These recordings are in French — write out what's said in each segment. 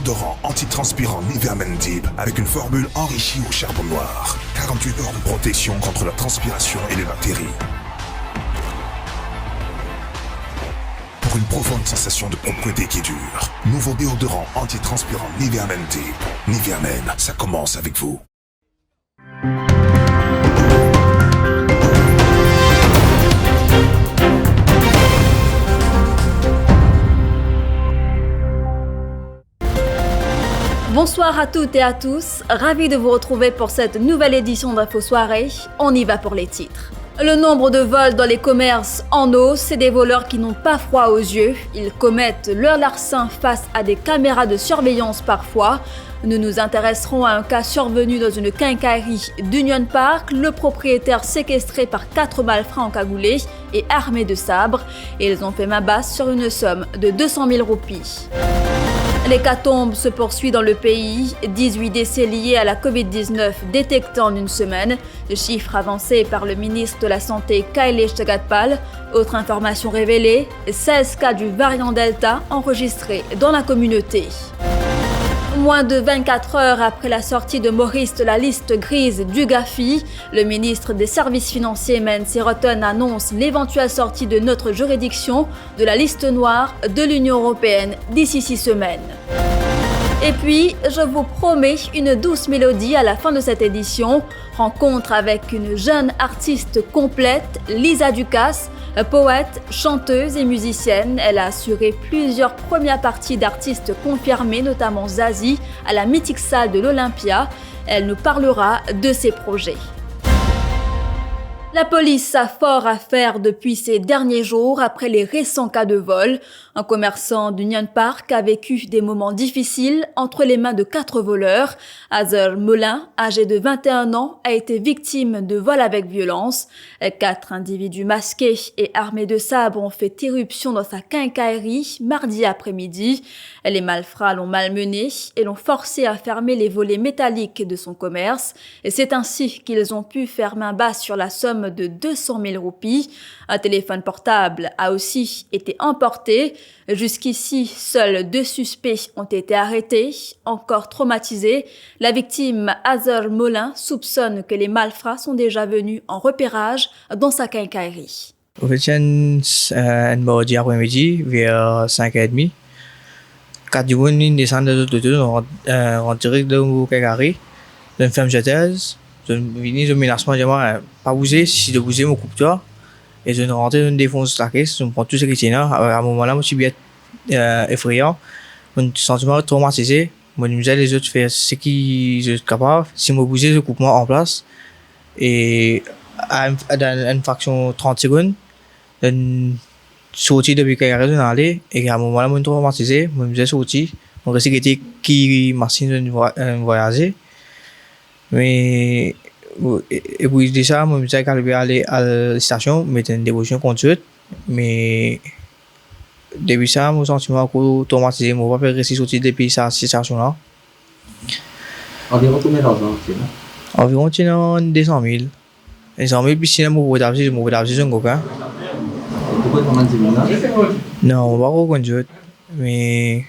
déodorant antitranspirant Nivea Men Deep avec une formule enrichie au charbon noir. 48 heures de protection contre la transpiration et les bactéries. Pour une profonde sensation de propreté qui dure. Nouveau déodorant antitranspirant Nivea Men Deep. Nivea Men, ça commence avec vous. Bonsoir à toutes et à tous, ravi de vous retrouver pour cette nouvelle édition d'Info Soirée. On y va pour les titres. Le nombre de vols dans les commerces en hausse et des voleurs qui n'ont pas froid aux yeux. Ils commettent leur larcin face à des caméras de surveillance parfois. Nous nous intéresserons à un cas survenu dans une quincaillerie d'Union Park. Le propriétaire séquestré par 4 malfrats encagoulés et armés de sabres. Et ils ont fait main basse sur une somme de 200 000 roupies. L'hécatombe se poursuit dans le pays, 18 décès liés à la Covid-19 détectés en une semaine, le chiffre avancé par le ministre de la Santé Kailesh Jagatpal. Autre information révélée, 16 cas du variant Delta enregistrés dans la communauté. Moins de 24 heures après la sortie de Maurice de la liste grise du GAFI, le ministre des Services financiers Men Siroton annonce l'éventuelle sortie de notre juridiction de la liste noire de l'Union européenne d'ici 6 semaines. Et puis, je vous promets une douce mélodie à la fin de cette édition. Rencontre avec une jeune artiste complète, Lisa Ducasse, poète, chanteuse et musicienne. Elle a assuré plusieurs premières parties d'artistes confirmés, notamment Zazie, à la mythique salle de l'Olympia. Elle nous parlera de ses projets. La police a fort à faire depuis ces derniers jours après les récents cas de vol. Un commerçant d'Union Park a vécu des moments difficiles entre les mains de 4 voleurs. Hazel Molin, âgé de 21 ans, a été victime de vol avec violence. 4 individus masqués et armés de sabres ont fait irruption dans sa quincaillerie mardi après-midi. Les malfrats l'ont malmené et l'ont forcé à fermer les volets métalliques de son commerce. Et c'est ainsi qu'ils ont pu faire main basse sur la somme de 200 000 roupies. Un téléphone portable a aussi été emporté. Jusqu'ici, seuls 2 suspects ont été arrêtés. Encore traumatisé, la victime Hazel Molin soupçonne que les malfrats sont déjà venus en repérage dans sa quincaillerie. Au fait, un mardi après-midi, vers 5h30, 4 du monde descendent de l'autre en direct de mon quincaillerie. Une femme jeteuse. Je viens de menacement, je ne pas bouger, si je bouger, mon coupe-toi. Et je rentre, je défonce la caisse, je prends tout ce qui est là. À un moment-là, je suis bien effrayant. Mon sentiment traumatisé. Je me disais, les autres font ce qu'ils sont capables. Si je bouge, je coupe moi en place. Et dans une fraction de 30 secondes, je sorti depuis quelque chose dans l'allée. Et à un moment-là, je suis traumatisé. Je me disais, sorti. Je restais qui machine de voyager. Mais et puis déjà, je me disais qu'elle allait aller à la station, mettre une dévotion conduite. Mais depuis ça, mon sentiment est traumatisé. Je ne vais pas faire rester sorti depuis cette situation-là. Environ combien d'argent c'est là? Environ 200 000. 200 000, puis sinon, je vais vous un coquin. Pourquoi tu m'as dit ça? Non, on va reconduire. Mais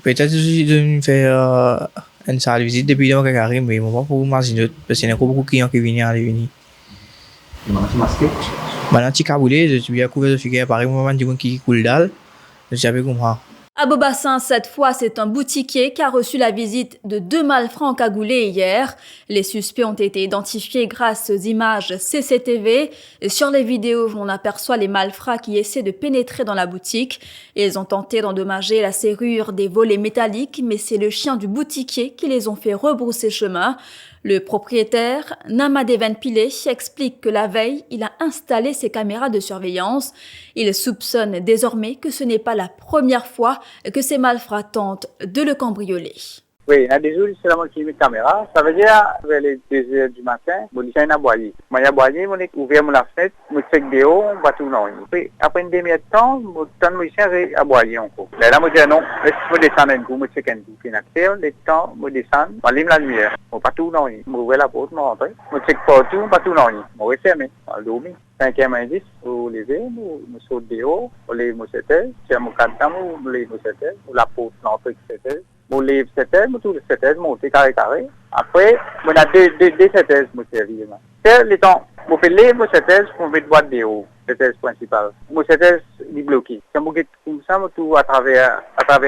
peut-être que je vais faire une salle de visite depuis que je suis mais je ne vais pas pour m'imaginer parce qu'il y a beaucoup de clients qui viennent à l'Uni. Tu m'as masqué? Maintenant, je suis caboulé, je suis bien couvert de figues. Par exemple, je suis qui coule dalle. Je savais comment. À Beaubassin, cette fois, c'est un boutiquier qui a reçu la visite de 2 malfrats encagoulés hier. Les suspects ont été identifiés grâce aux images CCTV. Et sur les vidéos, on aperçoit les malfrats qui essaient de pénétrer dans la boutique. Ils ont tenté d'endommager la serrure des volets métalliques, mais c'est le chien du boutiquier qui les ont fait rebrousser chemin. Le propriétaire, Namadevan Pillay, explique que la veille, il a installé ses caméras de surveillance. Il soupçonne désormais que ce n'est pas la première fois que ces malfrats tentent de le cambrioler. Oui, à des jours, c'est la moitié de mes caméras. Ça veut dire, vers les 2h du matin, mon chien a boigné. Moi, il a boigné, mon ouvert la fenêtre, mon check de haut, on va tout non. Après une demi-heure de temps, mon chien a boigné encore. Là, moi, je dis non, je descends un coup, je check un coup. Puis, le temps, je descends, je allume la lumière. Je pas tout non. Je ouvre la porte, je rentre. Je check partout, pas tout non. Je vais fermer, je dormir. 5e indice, vous levez, vous sautez de haut, vous levez mon 7h, si vous avez mon 4 je levez mon 7h, la porte, l'entrée, etc. Je Pour les 7 moi, tout les 7 monter carré. Après, on a deux 7 moi, servi. C'est les temps, vous faites les 7 pour mettre boîte de haut. 7 principal. Moi, 7 est bloqué. Quand vous êtes comme ça, tout à travers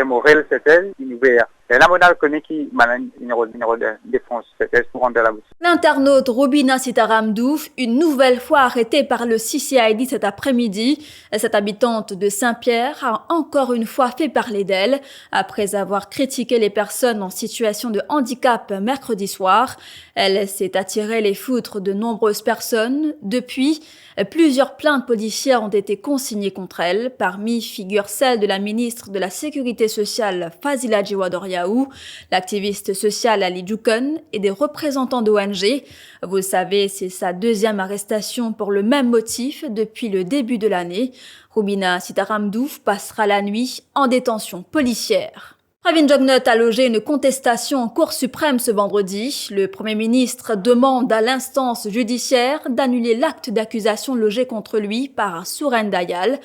mon réel 7 il est ouvert. Et là, on a reconnu qu'il m'a un numéro de défense 7 pour rentrer à la boutique. L'internaute Roubina Sitaramdouf, une nouvelle fois arrêtée par le CCID cet après-midi. Cette habitante de Saint-Pierre a encore une fois fait parler d'elle après avoir critiqué les personnes en situation de handicap mercredi soir. Elle s'est attiré les foudres de nombreuses personnes. Depuis, plusieurs plaintes policières ont été consignées contre elle. Parmi figure celle de la ministre de la Sécurité sociale Fazila Djiwadoriaou, l'activiste social Ali Djoukon et des représentants d'ONG. Vous le savez, c'est sa deuxième arrestation pour le même motif depuis le début de l'année. Roubina Sitaramdouf passera la nuit en détention policière. Pravin Jugnauth a logé une contestation en Cour suprême ce vendredi. Le Premier ministre demande à l'instance judiciaire d'annuler l'acte d'accusation logé contre lui par Suren Dayal.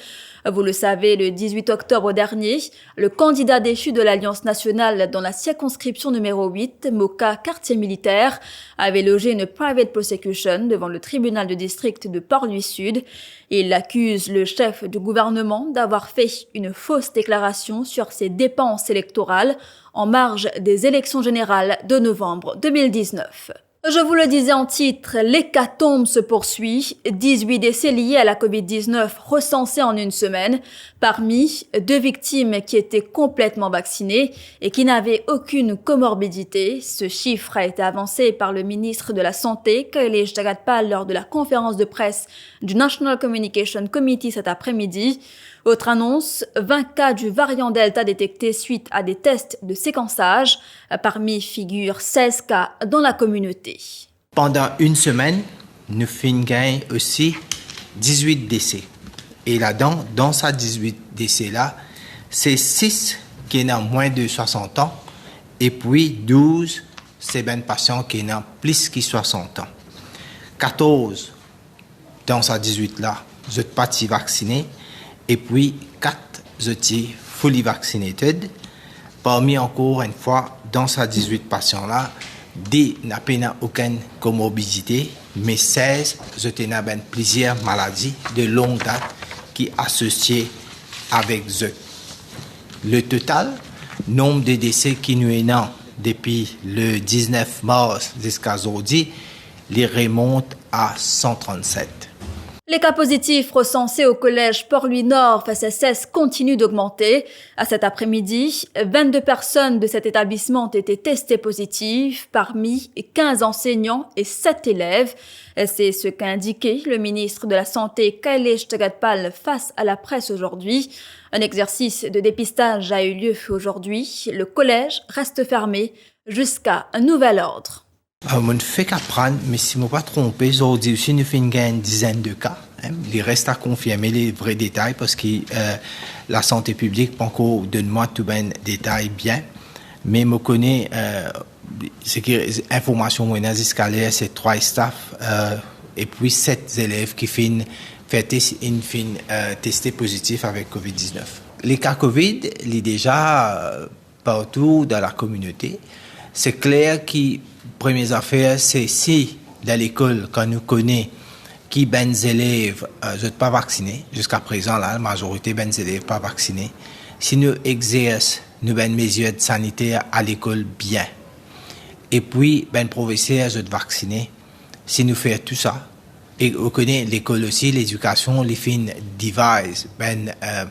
Vous le savez, le 18 octobre dernier, le candidat déchu de l'Alliance nationale dans la circonscription numéro 8, Moka quartier militaire, avait logé une private prosecution devant le tribunal de district de Port-Louis Sud. Il accuse le chef du gouvernement d'avoir fait une fausse déclaration sur ses dépenses électorales en marge des élections générales de novembre 2019. Je vous le disais en titre, l'hécatombe se poursuit. 18 décès liés à la Covid-19 recensés en une semaine. Parmi 2 victimes qui étaient complètement vaccinées et qui n'avaient aucune comorbidité. Ce chiffre a été avancé par le ministre de la Santé, Kailesh Jagatpal, lors de la conférence de presse du National Communication Committee cet après-midi. Autre annonce, 20 cas du variant Delta détectés suite à des tests de séquençage. Parmi figurent 16 cas dans la communauté. Pendant une semaine, nous finissons aussi 18 décès. Et là-dedans, dans ces 18 décès-là, c'est 6 qui ont moins de 60 ans et puis 12, c'est des patients qui ont plus que 60 ans. 14 dans ces 18-là, je ne suis pas vacciné. Et puis, 4 étaient fully vaccinated. Parmi encore une fois, dans ces 18 patients-là, 10 n'ont aucune comorbidité, mais 16 ont plusieurs maladies de longue date qui sont associées avec eux. Le total, nombre de décès qui nous est depuis le 19 mars jusqu'à aujourd'hui, les remonte à 137. Les cas positifs recensés au collège Port-Louis-Nord FSSS continuent d'augmenter. À cet après-midi, 22 personnes de cet établissement ont été testées positives, parmi 15 enseignants et 7 élèves. C'est ce qu'a indiqué le ministre de la Santé Kailesh Jagatpal face à la presse aujourd'hui. Un exercice de dépistage a eu lieu aujourd'hui. Le collège reste fermé jusqu'à un nouvel ordre. On ne fait qu'apprendre, mais si je ne me pas trompé, aujourd'hui aussi, nous faisons une dizaine de cas. Il reste à confirmer les vrais détails parce que la santé publique pas encore donne-moi tous les détails bien. Mais je connais, c'est que l'information moyenne scalaire, c'est 3 staffs et puis 7 élèves qui finissent testés positifs avec COVID-19. Les cas COVID, il est déjà partout dans la communauté. C'est clair que première affaire, c'est si dans l'école, quand nous connaissons qui les élèves ne sont pas vaccinés, jusqu'à présent, la majorité des élèves pas vaccinés, si nous exerçons nos mesures sanitaires à l'école bien, et puis les professeurs sont vaccinés, si nous faisons tout ça, et on connaît l'école aussi, l'éducation, les fins device,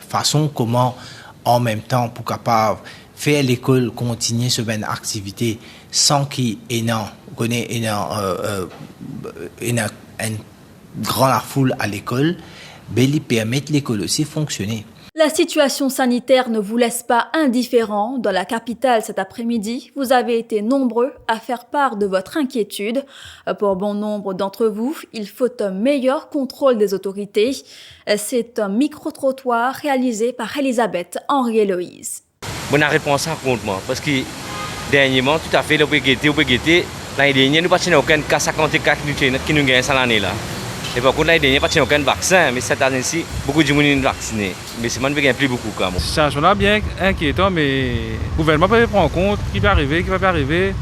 façon comment en même temps pour capable faire l'école continuer sur une activité sans qu'il y ait une grande foule à l'école, mais il permet l'école aussi de fonctionner. La situation sanitaire ne vous laisse pas indifférent. Dans la capitale cet après-midi, vous avez été nombreux à faire part de votre inquiétude. Pour bon nombre d'entre vous, il faut un meilleur contrôle des autorités. C'est un micro-trottoir réalisé par Elisabeth Henri-Héloïse. Bonne réponse à compte moi parce que dernièrement tout à fait le PGT l'année dernière nous pas aucun cas 54 qui nous gagne cette année là Et par contre, l'année dernière, pas aucun vaccin, mais cette année-ci, beaucoup de gens sont vaccinés. Mais c'est même qu'il plus beaucoup quand même. C'est un changement bien inquiétant, mais le gouvernement peut prendre en compte qui peut arriver, qui va pas arriver.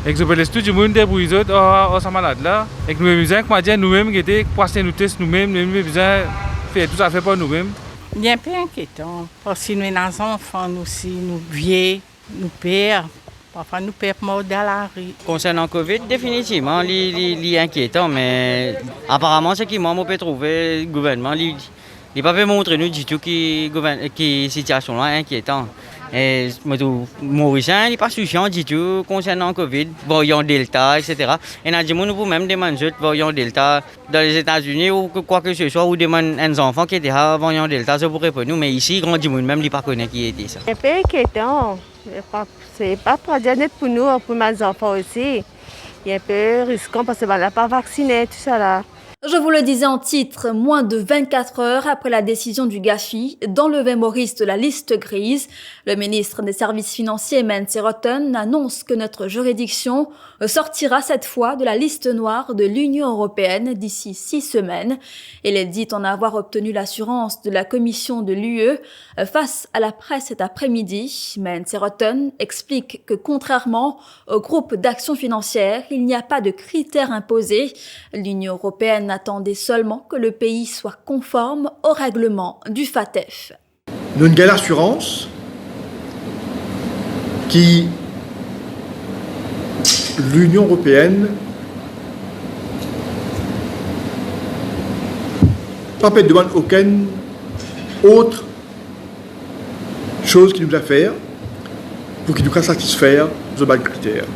Et que je peux laisser tout le monde débrouiller sa malade là. Et que nous avons besoin, nous-mêmes, qui étaient passer nos tests nous-mêmes, nous avons besoin de faire tout ça fait pour nous-mêmes. Bien un peu inquiétant, parce que nous avons des enfants, nous aussi, nous vieux, nous pères. Parfois, nous pères morts dans la rue. Concernant le Covid, définitivement, il est inquiétant, mais apparemment, ce qui m'a trouvé, le gouvernement, il n'a pas fait montrer nous du tout que situation là est inquiétante. Et Mauricien, il n'est pas suffisant du tout concernant le Covid, variant Delta, etc. Et nous avons nous même demander variant Delta dans les États-Unis ou quoi que ce soit, ou demander à un enfant qui était variant Delta, ça pourrait pour nous, mais ici, grand monde même, il n'a pas connu qui était ça. C'est un peu inquiétant. C'est pas très net pour nous, pour mes enfants aussi. Il est un peu risquant parce qu'on n'a pas vacciné, tout ça là. Je vous le disais en titre, moins de 24 heures après la décision du GAFI d'enlever Maurice de la liste grise, le ministre des Services financiers, Mens Rotten, annonce que notre juridiction sortira cette fois de la liste noire de l'Union européenne d'ici 6 semaines. Il est dit en avoir obtenu l'assurance de la commission de l'UE face à la presse cet après-midi. Mens Rotten explique que contrairement au groupe d'action financière, il n'y a pas de critères imposés. L'Union européenne attendait seulement que le pays soit conforme au règlement du FATF. Nous avons une belle assurance qui l'Union européenne pas de demande aucune autre chose qui nous a faire pour qu'il nous fasse satisfaire de bas critères.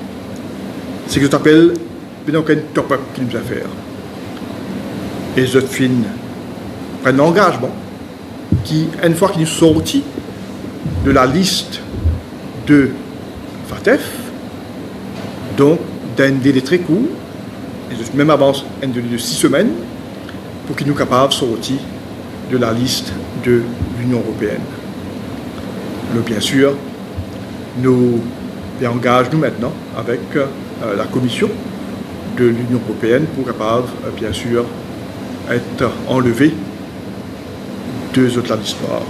C'est que je t'appelle aucun top-up qui nous a faire. Et je prennent l'engagement qui, une fois qu'ils sont sortis de la liste de FATF, donc d'un délai très court, et je même avance un délai de 6 semaines, pour qu'ils nous capables de sortir de la liste de l'Union européenne. Alors, bien sûr, nous engageons maintenant avec la Commission de l'Union européenne pour capable, bien sûr, être enlevé deux autres listes noires.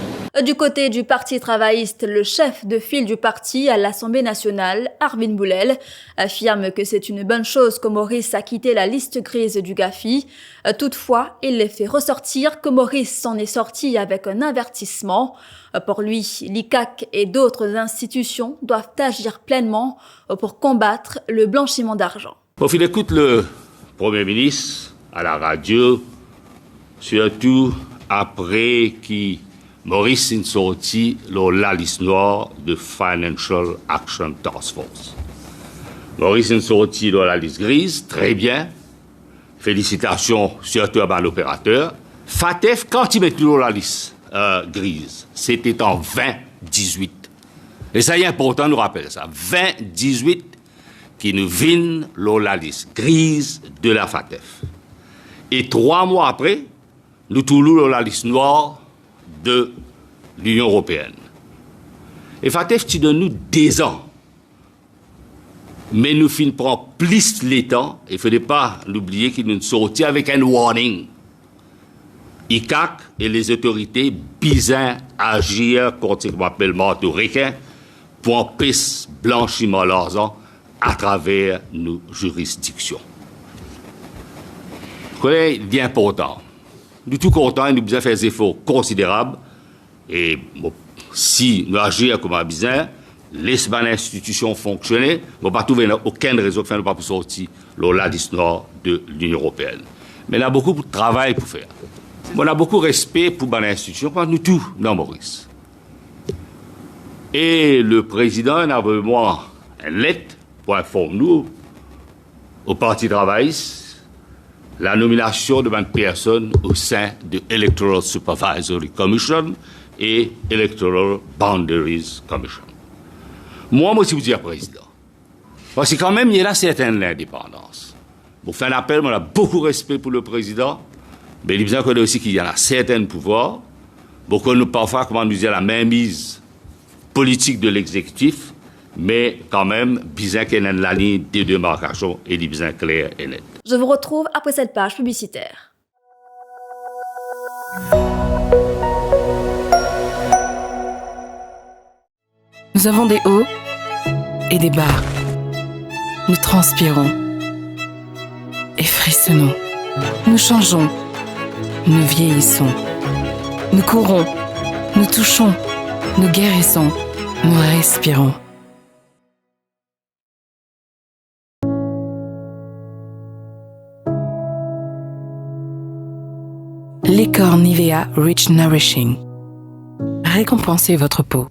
Du côté du Parti travailliste, le chef de file du parti à l'Assemblée nationale, Arvin Boulel, affirme que c'est une bonne chose que Maurice a quitté la liste grise du GAFI. Toutefois, il les fait ressortir que Maurice s'en est sorti avec un avertissement. Pour lui, l'ICAC et d'autres institutions doivent agir pleinement pour combattre le blanchiment d'argent. Il écoute le Premier ministre à la radio, surtout après que Maurice est sorti la liste noire de Financial Action Task Force. Maurice est sorti la liste grise, très bien. Félicitations surtout à l'opérateur. FATF, quand il met la liste grise, c'était en 2018. Et ça est important de nous rappeler ça. 2018 qui nous vient la liste grise de la FATF. Et 3 mois après, nous tournons la liste noire de l'Union européenne. Et FATF, tu donnes nous 2 ans. Mais nous finissons prendre plus les temps. Il ne faudrait pas l'oublier qu'il nous sortit avec un warning. ICAC et les autorités besoin agir contre ce qu'on appelle marteau requin pour empêcher blanchiment d'argent à travers nos juridictions. C'est important. Nous sommes tout contents, nous devons faire des efforts considérables. Et bon, si nous agissons comme un besoin, laissons l'institution fonctionner, nous ne pas trouver aucune raison de ne pas sortir la liste noire de l'Union européenne. Mais il y a beaucoup de travail pour faire. On a beaucoup de respect pour l'institution, pour nous tous dans Maurice. Et le président a envoyé moi une lettre pour informer nous, au Parti travailliste, la nomination de 20 personnes au sein de Electoral Supervisory Commission et Electoral Boundaries Commission. Moi aussi, vous dire président. Parce que quand même, il y a là certaine indépendance. Pour faire un appel, on a beaucoup de respect pour le président, mais il est bien connu aussi qu'il y en a certains pouvoirs. Beaucoup nous parfois, comment nous dire, la mainmise politique de l'exécutif, mais quand même, bien qu'il y ait la ligne des démarcations et bien claire et nette. Je vous retrouve après cette page publicitaire. Nous avons des hauts et des bas. Nous transpirons et frissonnons. Nous changeons, nous vieillissons. Nous courons, nous touchons, nous guérissons, nous respirons. Les corps Nivea Rich Nourishing. Récompensez votre peau.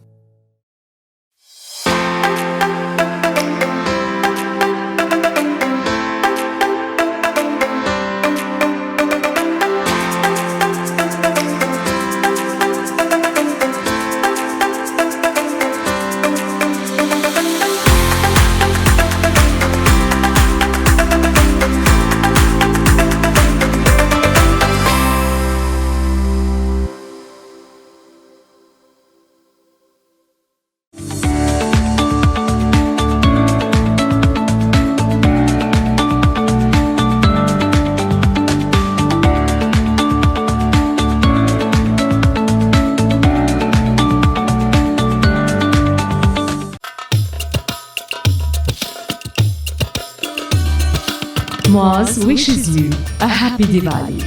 Moz wishes you a happy Diwali.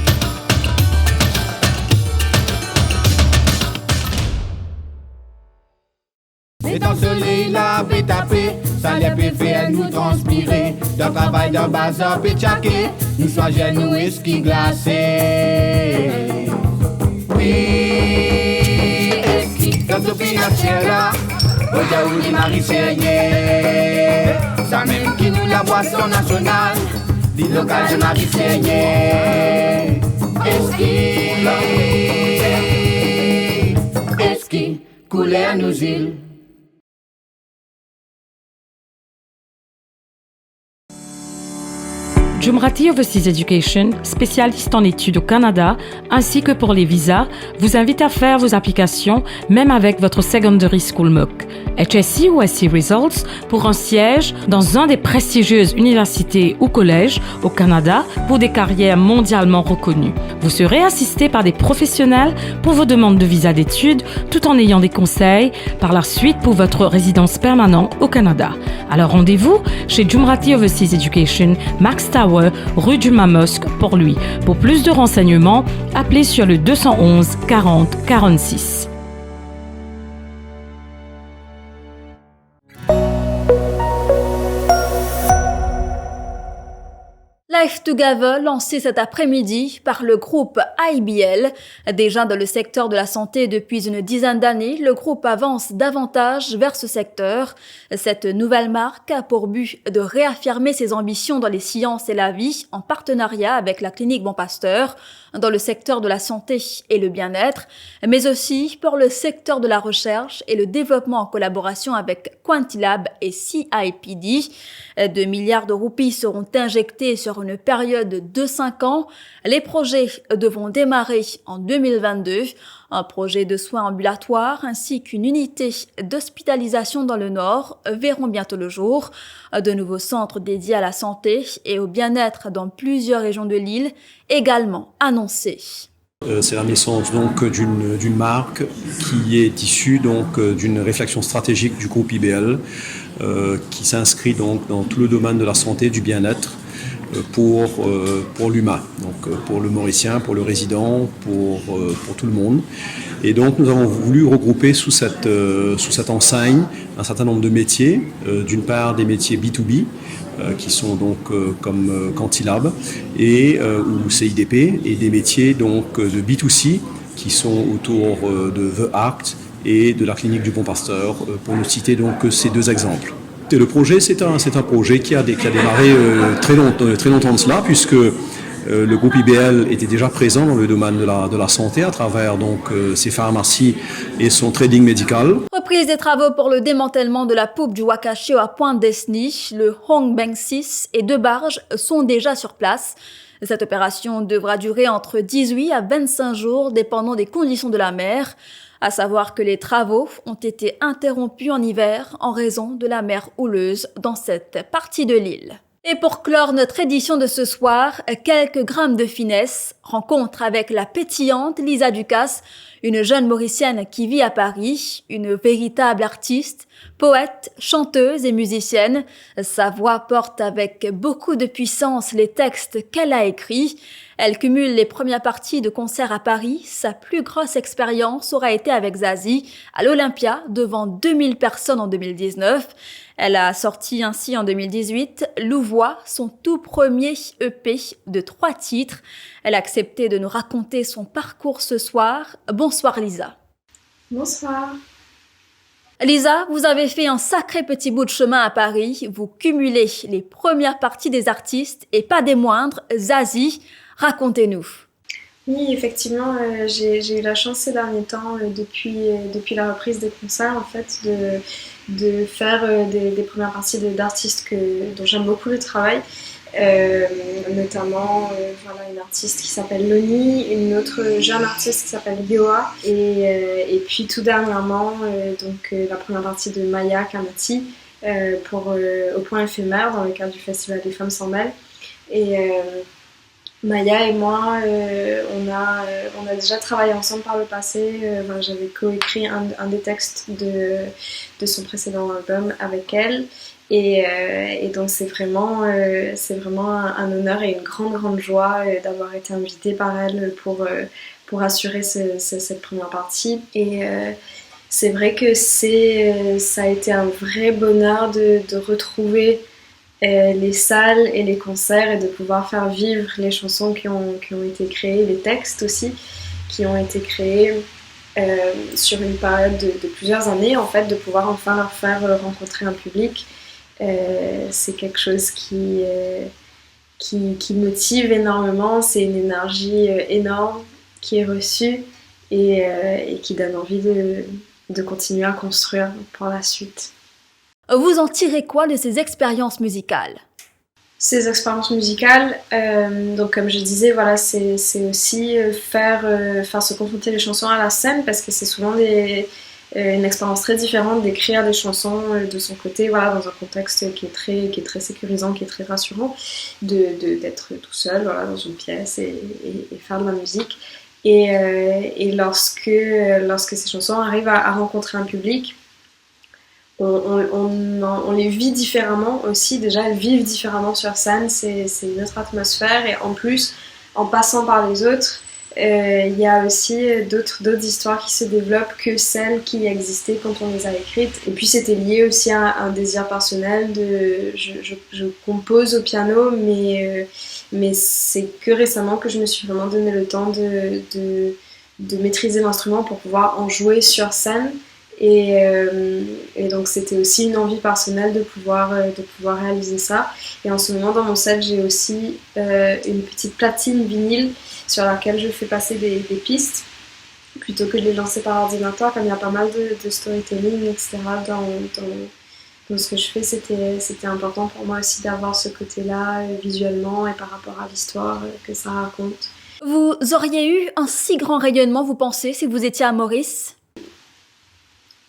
Et ton soleil là, peut taper, ça les peut faire nous transpirer. Dans le travail de bazar, peut tchaquer, nous sois jeunes, nous esquis glacés. Oui, esquis, dans ce pays là, aujourd'hui Marie Seigneur, ça même qui nous la boisson nationale. Dit local de Marie Seigneur. Eski, couler à nos îles. Jumrati Overseas Education, spécialiste en études au Canada, ainsi que pour les visas, vous invite à faire vos applications, même avec votre Secondary School MOOC, HSC ou SC Results, pour un siège dans un des prestigieuses universités ou collèges au Canada pour des carrières mondialement reconnues. Vous serez assisté par des professionnels pour vos demandes de visa d'études, tout en ayant des conseils par la suite pour votre résidence permanente au Canada. Alors rendez-vous chez Jumrati Overseas Education, Max Tower, rue du Mamosque, Port-Louis. Pour plus de renseignements, appelez sur le 211 40 46. Life Together, lancé cet après-midi par le groupe IBL. Déjà dans le secteur de la santé depuis une dizaine d'années, le groupe avance davantage vers ce secteur. Cette nouvelle marque a pour but de réaffirmer ses ambitions dans les sciences et la vie en partenariat avec la clinique Bon Pasteur dans le secteur de la santé et le bien-être, mais aussi pour le secteur de la recherche et le développement en collaboration avec Quantilab et CIPD. 2 milliards de roupies seront injectés sur une période de 5 ans. Les projets devront démarrer en 2022. Un projet de soins ambulatoires ainsi qu'une unité d'hospitalisation dans le Nord verront bientôt le jour. De nouveaux centres dédiés à la santé et au bien-être dans plusieurs régions de l'île également annoncés. C'est la naissance donc d'une marque qui est issue donc d'une réflexion stratégique du groupe IBL qui s'inscrit donc dans tout le domaine de la santé, du bien-être pour l'humain, donc pour le Mauricien, pour le résident, pour tout le monde. Et donc nous avons voulu regrouper sous cette enseigne un certain nombre de métiers, d'une part des métiers B2B, qui sont donc comme Quantilab ou CIDP, et des métiers donc de B2C qui sont autour de The Act et de la clinique du Bon Pasteur, pour ne citer donc que ces deux exemples. Et le projet, c'est un projet qui a démarré très longtemps de cela, puisque le groupe IBL était déjà présent dans le domaine de la santé à travers donc ses pharmacies et son trading médical. Reprise des travaux pour le démantèlement de la poupe du Wakashio à Pointe-Desny. Le Hong Beng 6 et 2 barges sont déjà sur place. Cette opération devra durer entre 18 à 25 jours, dépendant des conditions de la mer. À savoir que les travaux ont été interrompus en hiver en raison de la mer houleuse dans cette partie de l'île. Et pour clore notre édition de ce soir, quelques grammes de finesse, rencontre avec la pétillante Lisa Ducasse, une jeune Mauricienne qui vit à Paris, une véritable artiste, poète, chanteuse et musicienne. Sa voix porte avec beaucoup de puissance les textes qu'elle a écrits. Elle cumule les premières parties de concerts à Paris. Sa plus grosse expérience aura été avec Zazie à l'Olympia devant 2000 personnes en 2019. Elle a sorti ainsi en 2018 Louvois, son tout premier EP de 3 titres. Elle a accepté de nous raconter son parcours ce soir. Bonsoir Lisa. Bonsoir. Lisa, vous avez fait un sacré petit bout de chemin à Paris. Vous cumulez les premières parties des artistes et pas des moindres, Zazie. Racontez-nous. Oui, effectivement, j'ai eu la chance ces derniers temps, depuis la reprise des concerts, en fait, de faire des premières parties d'artistes dont j'aime beaucoup le travail. Notamment une artiste qui s'appelle Loni, une autre jeune artiste qui s'appelle Yoa, et puis tout dernièrement la première partie de Maya Kamati au point éphémère dans le cadre du Festival des Femmes s'en mêlent. Et Maya et moi, on a déjà travaillé ensemble par le passé. J'avais coécrit un des textes de son précédent album avec elle. Et donc c'est vraiment un honneur et une grande joie d'avoir été invitée par elle pour assurer cette première partie. Et c'est vrai que ça a été un vrai bonheur de retrouver les salles et les concerts et de pouvoir faire vivre les chansons qui ont été créées, les textes aussi, qui ont été créés sur une période de plusieurs années, en fait, de pouvoir enfin leur faire rencontrer un public. C'est quelque chose qui motive énormément, c'est une énergie énorme qui est reçue et qui donne envie de continuer à construire pour la suite. Vous en tirez quoi de ces expériences musicales ? Ces expériences musicales, donc comme je disais, voilà, c'est aussi faire se confronter les chansons à la scène, parce que c'est souvent une expérience très différente d'écrire des chansons de son côté, voilà, dans un contexte qui est très sécurisant, qui est très rassurant, d'être tout seul, voilà, dans une pièce et faire de la musique. Et lorsque ces chansons arrivent à rencontrer un public, on les vit différemment aussi. Déjà, elles vivent différemment sur scène, c'est une autre atmosphère, et en plus, en passant par les autres, il y a aussi d'autres histoires qui se développent que celles qui existaient quand on les a écrites. Et puis c'était lié aussi à un désir personnel je compose au piano, mais c'est que récemment que je me suis vraiment donné le temps de maîtriser l'instrument pour pouvoir en jouer sur scène. Et donc c'était aussi une envie personnelle de pouvoir réaliser ça. Et en ce moment dans mon set, j'ai aussi une petite platine vinyle sur laquelle je fais passer des pistes plutôt que de les lancer par ordinateur, comme il y a pas mal de storytelling, etc. dans ce que je fais. C'était important pour moi aussi d'avoir ce côté-là visuellement et par rapport à l'histoire que ça raconte. Vous auriez eu un si grand rayonnement, vous pensez, si vous étiez à Maurice ?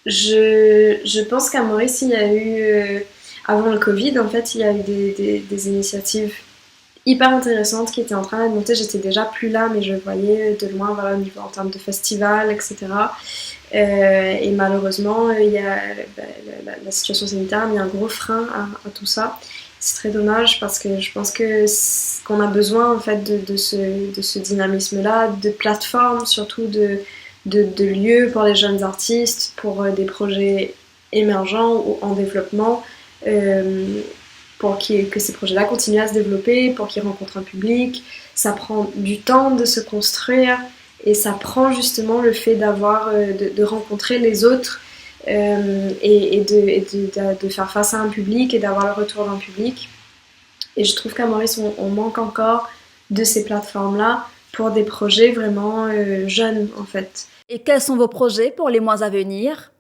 Je pense qu'à Maurice, il y a eu, avant le Covid, en fait, il y a eu des initiatives hyper intéressantes qui étaient en train d'être montées. J'étais déjà plus là, mais je voyais de loin, voilà, au niveau en termes de festival, etc. Et malheureusement, il y a la situation sanitaire a mis un gros frein à tout ça. C'est très dommage, parce que je pense qu'on a besoin en fait de ce dynamisme-là, de plateformes, surtout de lieux pour les jeunes artistes, pour des projets émergents ou en développement, pour que ces projets-là continuent à se développer, pour qu'ils rencontrent un public. Ça prend du temps de se construire, et ça prend justement le fait de rencontrer les autres et de faire face à un public et d'avoir le retour d'un public. Et je trouve qu'à Maurice, on manque encore de ces plateformes-là pour des projets vraiment jeunes, en fait. Et quels sont vos projets pour les mois à venir ?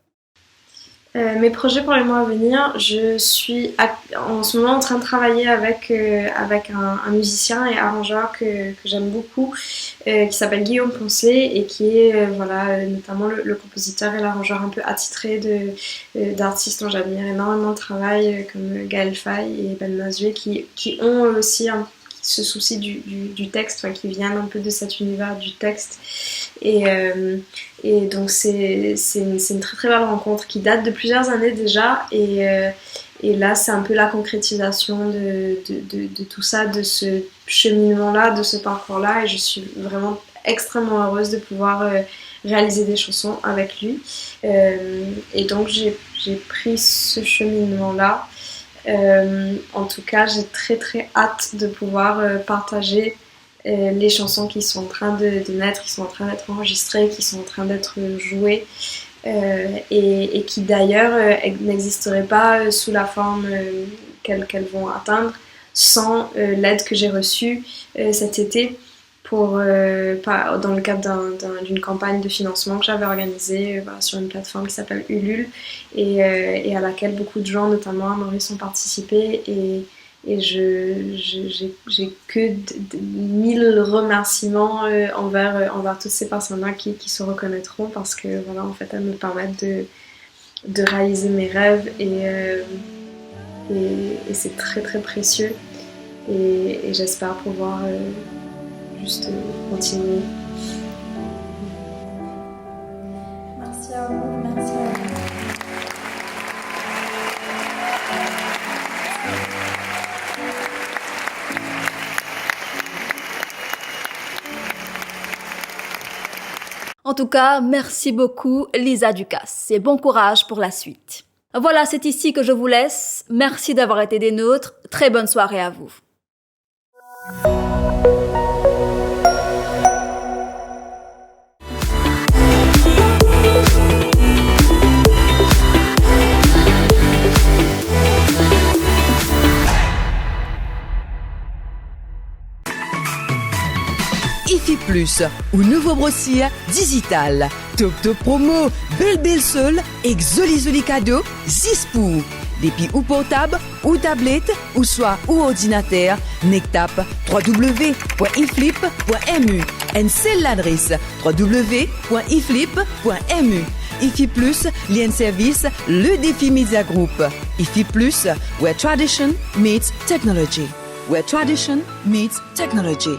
Mes projets pour les mois à venir, je suis en ce moment en train de travailler avec un musicien et arrangeur que j'aime beaucoup, qui s'appelle Guillaume Poncelet et qui est notamment le compositeur et l'arrangeur un peu attitré d'artistes dont j'admire énormément le travail, comme Gaël Faye et Ben Mazué, qui ont aussi ce souci du texte, qui viennent un peu de cet univers du texte. Et donc c'est une très très belle rencontre qui date de plusieurs années déjà, et là c'est un peu la concrétisation de tout ça, de ce cheminement-là, de ce parcours-là, et je suis vraiment extrêmement heureuse de pouvoir réaliser des chansons avec lui. Et donc j'ai pris ce cheminement-là. En tout cas, j'ai très très hâte de pouvoir partager les chansons qui sont en train de naître, qui sont en train d'être enregistrées, qui sont en train d'être jouées, et qui d'ailleurs n'existeraient pas sous la forme qu'elles vont atteindre sans l'aide que j'ai reçue cet été dans le cadre d'une campagne de financement que j'avais organisée sur une plateforme qui s'appelle Ulule, et à laquelle beaucoup de gens, notamment à Maurice, ont participé, et j'ai que 1000 remerciements envers toutes ces personnes-là qui se reconnaîtront, parce que en fait elles me permettent de réaliser mes rêves, et c'est très très précieux, et j'espère pouvoir juste continuer. Merci à vous, merci à vous. En tout cas, merci beaucoup Lisa Ducasse et bon courage pour la suite. Voilà, c'est ici que je vous laisse. Merci d'avoir été des nôtres. Très bonne soirée à vous. IFI Plus, ou nouveau brossier digital. Top promo, belle seul, exoli cadeau, zispou. Depuis ou portable, ou tablette, ou soit ou ordinateur, nectap www.iflip.mu. Et c'est l'adresse www.iflip.mu. IFI Plus, lien service, le défi Media Group. IFI Plus, where tradition meets technology. Where tradition meets technology.